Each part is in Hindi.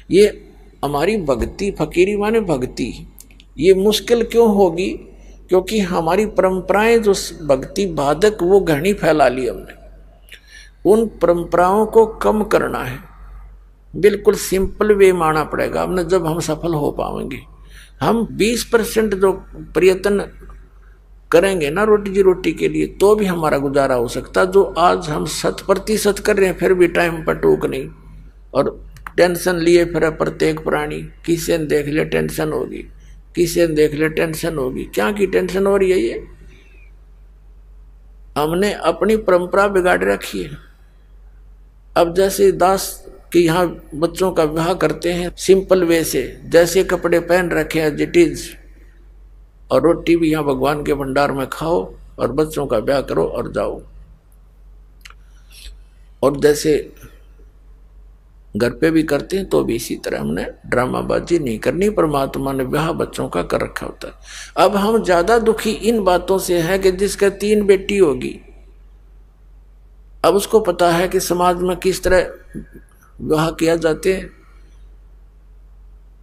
ये हमारी भक्ति, फकीरी माने भक्ति, ये मुश्किल क्यों होगी? क्योंकि हमारी परंपराएं जो भक्ति बाधक वो घनी फैला ली हमने। उन परंपराओं को कम करना है, बिल्कुल सिंपल वे माना पड़ेगा हमने, जब हम सफल हो पाएंगे। हम 20% जो प्रयत्न करेंगे ना रोटी रोटी के लिए, तो भी हमारा गुजारा हो सकता। जो आज हम 100% कर रहे हैं, फिर भी टाइम पर टूक नहीं, और टेंशन लिए फिर प्रत्येक प्राणी। किसी ने देख लिया टेंशन होगी, किसी ने देख लिया टेंशन होगी। क्या की टेंशन हो रही है? ये हमने अपनी परंपरा बिगाड़ रखी है। अब जैसे दास कि यहाँ बच्चों का विवाह करते हैं सिंपल वे से, जैसे कपड़े पहन रखे हैं इट इज, और रोटी भी यहाँ भगवान के भंडार में खाओ और बच्चों का ब्याह करो और जाओ। और जैसे घर पे भी करते हैं तो भी इसी तरह हमने ड्रामाबाजी नहीं करनी। परमात्मा ने ब्याह बच्चों का कर रखा होता है। अब हम ज्यादा दुखी इन बातों से है कि जिसका 3 बेटी होगी, अब उसको पता है कि समाज में किस तरह विवाह किया जाते हैं,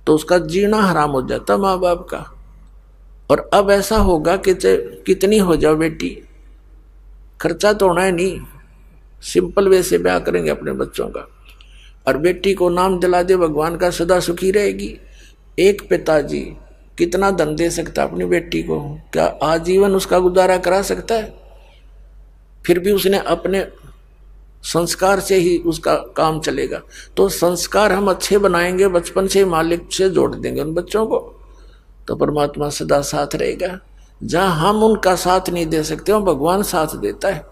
तो उसका जीना हराम हो जाता माँ बाप का। और अब ऐसा होगा कि कितनी हो जाओ बेटी, खर्चा तो होना है नहीं, सिंपल वे से ब्याह करेंगे अपने बच्चों का, और बेटी को नाम दिला दे भगवान का, सदा सुखी रहेगी। एक पिताजी कितना धन दे सकता अपनी बेटी को? क्या आजीवन उसका गुजारा करा सकता है? फिर भी उसने अपने संस्कार से ही उसका काम चलेगा। तो संस्कार हम अच्छे बनाएंगे, बचपन से मालिक से जोड़ देंगे उन बच्चों को, तो परमात्मा सदा साथ रहेगा। जहां हम उनका साथ नहीं दे सकते, वहां भगवान साथ देता है।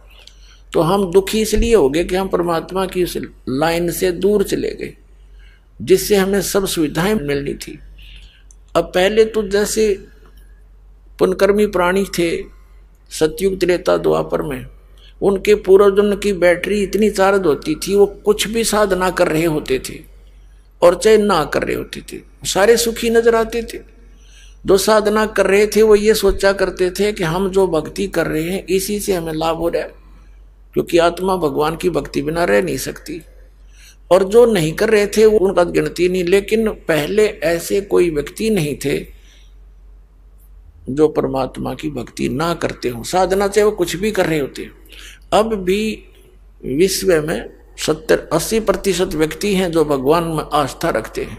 तो हम दुखी इसलिए हो गए कि हम परमात्मा की उस लाइन से दूर चले गए, जिससे हमें सब सुविधाएं मिलनी थी। अब पहले तो जैसे पुनकर्मी प्राणी थे सतयुग त्रेता द्वापर में, उनके पूर्वजन्म की बैटरी इतनी चार्ज होती थी, वो कुछ भी साधना कर रहे होते थे और चाहे ना कर रहे होते थे, सारे सुखी नजर आते थे। जो साधना कर रहे थे वो ये सोचा करते थे कि हम जो भक्ति कर रहे हैं इसी से हमें लाभ हो रहा है, क्योंकि आत्मा भगवान की भक्ति बिना रह नहीं सकती। और जो नहीं कर रहे थे वो उनका गिनती नहीं। लेकिन पहले ऐसे कोई व्यक्ति नहीं थे जो परमात्मा की भक्ति ना करते हो, साधना से वो कुछ भी कर रहे होते। अब भी विश्व में 70-80% व्यक्ति हैं जो भगवान में आस्था रखते हैं।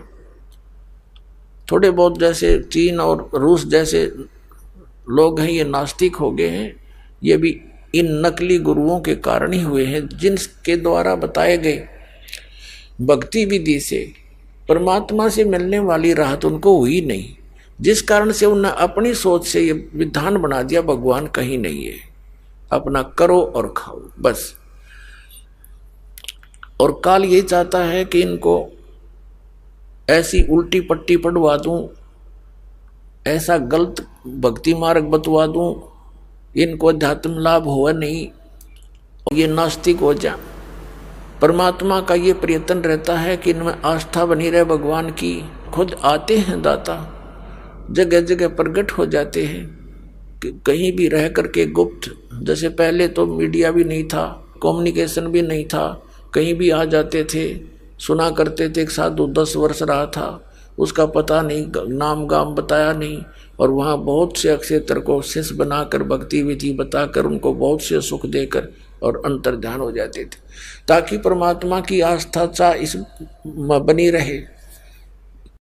थोड़े बहुत जैसे चीन और रूस जैसे लोग हैं, ये नास्तिक हो गए हैं। ये भी इन नकली गुरुओं के कारण ही हुए हैं, जिनके द्वारा बताए गए भक्ति विधि से परमात्मा से मिलने वाली राहत उनको हुई नहीं, जिस कारण से उन्होंने अपनी सोच से ये विधान बना दिया भगवान कहीं नहीं है, अपना करो और खाओ बस। और काल ये चाहता है कि इनको ऐसी उल्टी पट्टी पढ़वा दूं, ऐसा गलत भक्ति मार्ग बतवा दूं, इनको अध्यात्म लाभ हुआ नहीं, ये नास्तिक हो जा। परमात्मा का ये प्रयत्न रहता है कि इनमें आस्था बनी रहे भगवान की। खुद आते हैं दाता, जगह जगह प्रकट हो जाते हैं, कि कहीं भी रह करके गुप्त, जैसे पहले तो मीडिया भी नहीं था, कम्युनिकेशन भी नहीं था, कहीं भी आ जाते थे, सुना करते थे। एक साधु 10 वर्ष रहा था, उसका पता नहीं, नाम गाम बताया नहीं, और वहाँ बहुत से अक्षेत्र को शिष्य बनाकर भक्ति विधि बताकर उनको बहुत से सुख देकर और अंतर ध्यान हो जाते थे, ताकि परमात्मा की आस्था चा इस बनी रहे।